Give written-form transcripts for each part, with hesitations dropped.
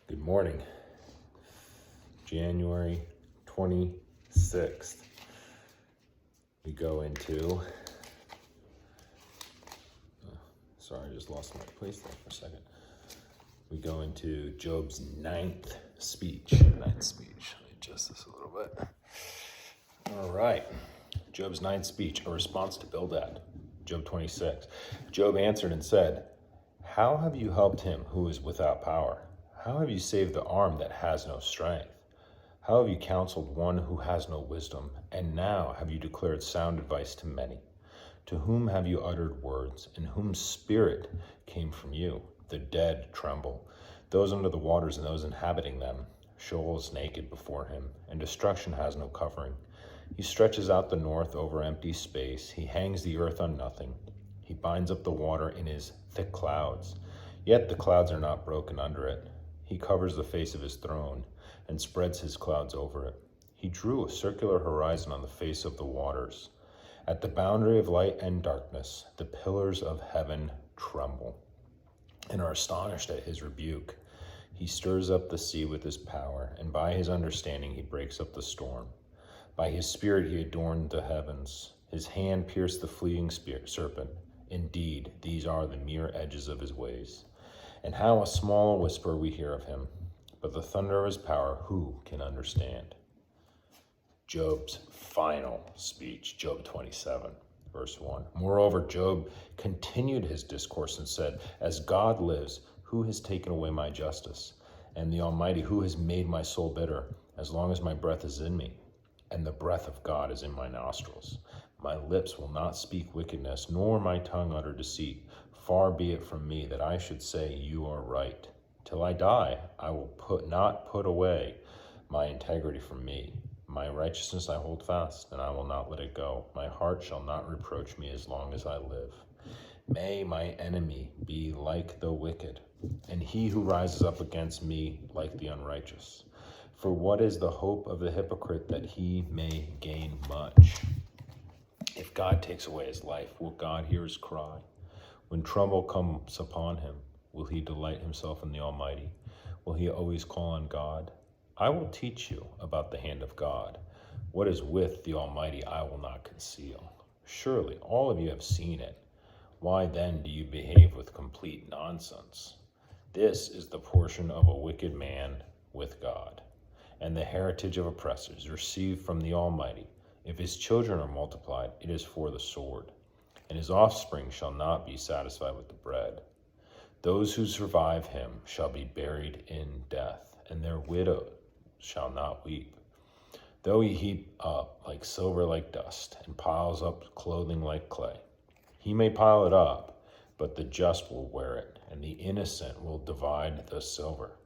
Good morning, January 26th. We go into, sorry, I just lost my place there for a second. We go into Job's ninth speech. Let me adjust this a little bit. All right, Job's ninth speech, a response to Bildad. Job 26. Job answered and said, "How have you helped him who is without power? How have you saved the arm that has no strength? How have you counseled one who has no wisdom? And now have you declared sound advice to many? To whom have you uttered words? And whose spirit came from you? The dead tremble, those under the waters and those inhabiting them. Sheol is naked before him, and destruction has no covering. He stretches out the north over empty space. He hangs the earth on nothing. He binds up the water in his thick clouds. Yet the clouds are not broken under it. He covers the face of his throne and spreads his clouds over it. He drew a circular horizon on the face of the waters. At the boundary of light and darkness, the pillars of heaven tremble and are astonished at his rebuke. He stirs up the sea with his power, and by his understanding he breaks up the storm. By his spirit he adorned the heavens. His hand pierced the fleeing serpent. Indeed, these are the mere edges of his ways. And how a small whisper we hear of him, but the thunder of his power, who can understand?" Job's final speech, Job 27, verse 1. Moreover, Job continued his discourse and said, "As God lives, who has taken away my justice? And the Almighty, who has made my soul bitter, as long as my breath is in me, and the breath of God is in my nostrils? My lips will not speak wickedness, nor my tongue utter deceit. Far be it from me that I should say you are right. Till I die, I will not put away my integrity from me. My righteousness I hold fast, and I will not let it go. My heart shall not reproach me as long as I live. May my enemy be like the wicked, and he who rises up against me like the unrighteous. For what is the hope of the hypocrite that he may gain much? If God takes away his life, will God hear his cry? When trouble comes upon him, will he delight himself in the Almighty? Will he always call on God? I will teach you about the hand of God. What is with the Almighty I will not conceal. Surely all of you have seen it. Why then do you behave with complete nonsense? This is the portion of a wicked man with God, and the heritage of oppressors received from the Almighty. If his children are multiplied, it is for the sword, and his offspring shall not be satisfied with the bread. Those who survive him shall be buried in death, and their widows shall not weep. Though he heap up like silver like dust, and piles up clothing like clay, he may pile it up, but the just will wear it, and the innocent will divide the silver.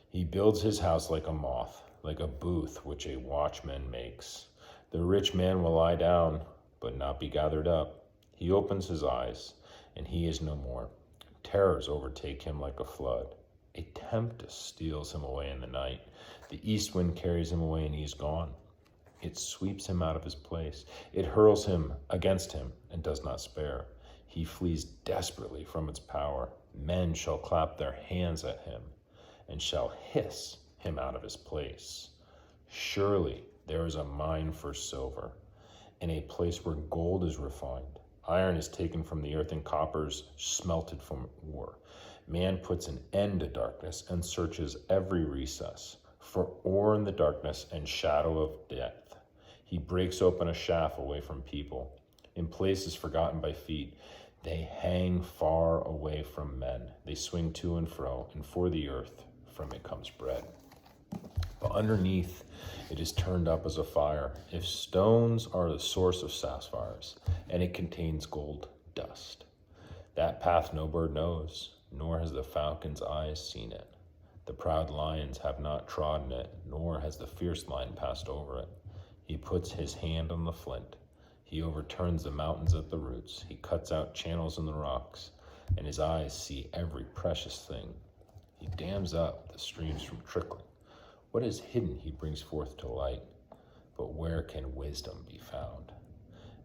He builds his house like a moth, like a booth which a watchman makes. The rich man will lie down, but not be gathered up. He opens his eyes, and he is no more. Terrors overtake him like a flood. A tempest steals him away in the night. The east wind carries him away, and he is gone. It sweeps him out of his place. It hurls him against him and does not spare. He flees desperately from its power. Men shall clap their hands at him and shall hiss him out of his place. Surely there is a mine for silver, and a place where gold is refined. Iron is taken from the earth, and copper is smelted from ore. Man puts an end to darkness and searches every recess for ore in the darkness and shadow of death. He breaks open a shaft away from people. In places forgotten by feet, they hang far away from men. They swing to and fro, and for the earth, from it comes bread. But underneath it is turned up as a fire. If stones are the source of sapphires, and it contains gold dust, that path no bird knows, nor has the falcon's eyes seen it. The proud lions have not trodden it, nor has the fierce lion passed over it. He puts his hand on the flint. He overturns the mountains at the roots. He cuts out channels in the rocks, and his eyes see every precious thing. He dams up the streams from trickling. What is hidden he brings forth to light. But where can wisdom be found?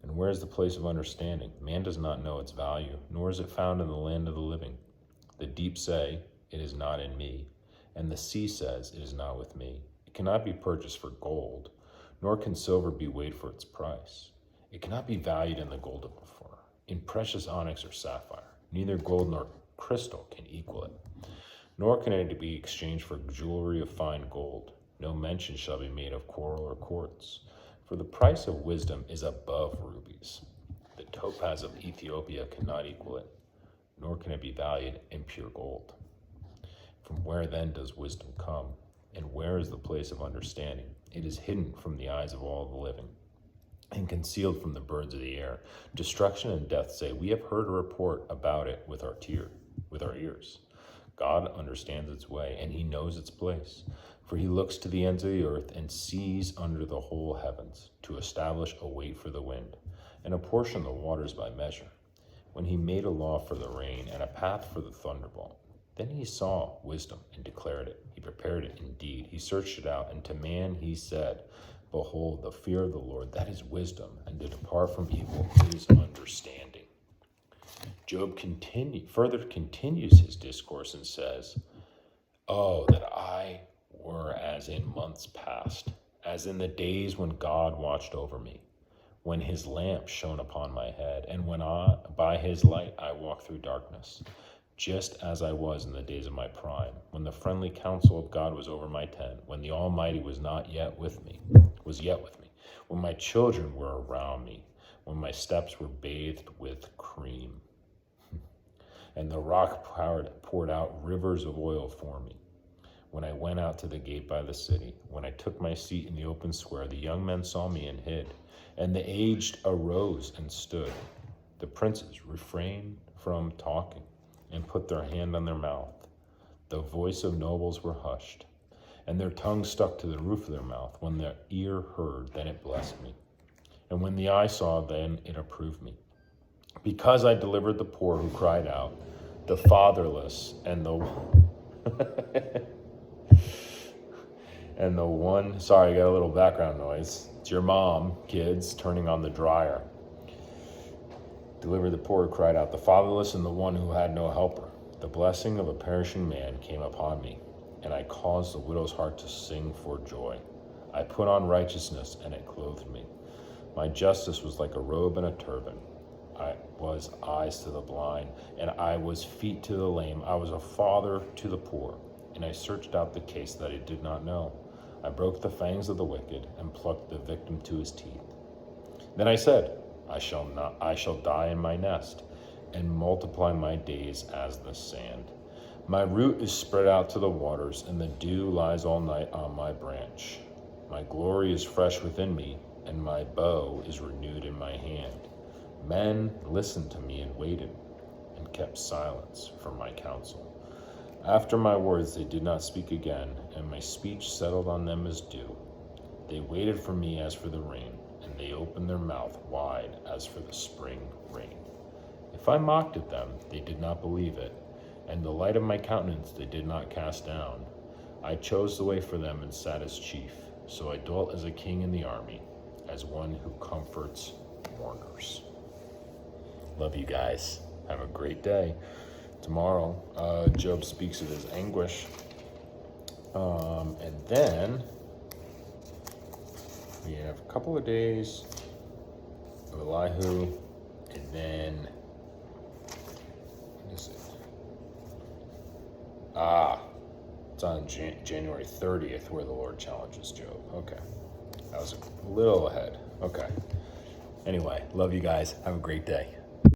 And where is the place of understanding? Man does not know its value, nor is it found in the land of the living. The deep say, "It is not in me," And the sea says, it is not with me. It cannot be purchased for gold, nor can silver be weighed for its price. It cannot be valued in the gold of Ophir, in precious onyx or sapphire. Neither gold nor crystal can equal it, nor can it be exchanged for jewelry of fine gold. No mention shall be made of coral or quartz, for the price of wisdom is above rubies. The topaz of Ethiopia cannot equal it, nor can it be valued in pure gold. From where then does wisdom come, and where is the place of understanding? It is hidden from the eyes of all the living, and concealed from the birds of the air. Destruction and death say, we have heard a report about it with our ears. God understands its way, and he knows its place. For he looks to the ends of the earth and sees under the whole heavens, to establish a weight for the wind, and apportion the waters by measure. When he made a law for the rain, and a path for the thunderbolt, then he saw wisdom and declared it. He prepared it indeed. He searched it out, and to man he said, behold, the fear of the Lord, that is wisdom, and to depart from evil is understanding. Job further continues his discourse and says, oh, that I were as in months past, as in the days when God watched over me, when his lamp shone upon my head, and when by his light I walked through darkness, just as I was in the days of my prime, when the friendly counsel of God was over my tent, when the Almighty was yet with me, when my children were around me, when my steps were bathed with cream, and the rock poured out rivers of oil for me. When I went out to the gate by the city, when I took my seat in the open square, the young men saw me and hid, and the aged arose and stood. The princes refrained from talking and put their hand on their mouth. The voice of nobles were hushed, and their tongue stuck to the roof of their mouth. When the ear heard, then it blessed me, and when the eye saw, then it approved me. Because I delivered the poor who cried out, the fatherless, and the and the one, sorry, I got a little background noise. It's your mom, kids, turning on the dryer. Delivered the poor who cried out, the fatherless, and the one who had no helper. The blessing of a perishing man came upon me, and I caused the widow's heart to sing for joy. I put on righteousness, and it clothed me. My justice was like a robe and a turban. I was eyes to the blind, and I was feet to the lame. I was a father to the poor, and I searched out the case that I did not know. I broke the fangs of the wicked and plucked the victim to his teeth. Then I said, I shall die in my nest and multiply my days as the sand. My root is spread out to the waters, and the dew lies all night on my branch. My glory is fresh within me, and my bow is renewed in my hand. Men listened to me and waited, and kept silence from my counsel. After my words they did not speak again, and my speech settled on them as dew. They waited for me as for the rain, and they opened their mouth wide as for the spring rain. If I mocked at them, they did not believe it, and the light of my countenance they did not cast down. I chose the way for them and sat as chief, so I dwelt as a king in the army, as one who comforts mourners. Love you guys. Have a great day. Tomorrow, Job speaks of his anguish. And then we have a couple of days of Elihu, and then, what is it? It's on January 30th where the Lord challenges Job. Okay. I was a little ahead. Okay. Anyway, love you guys. Have a great day.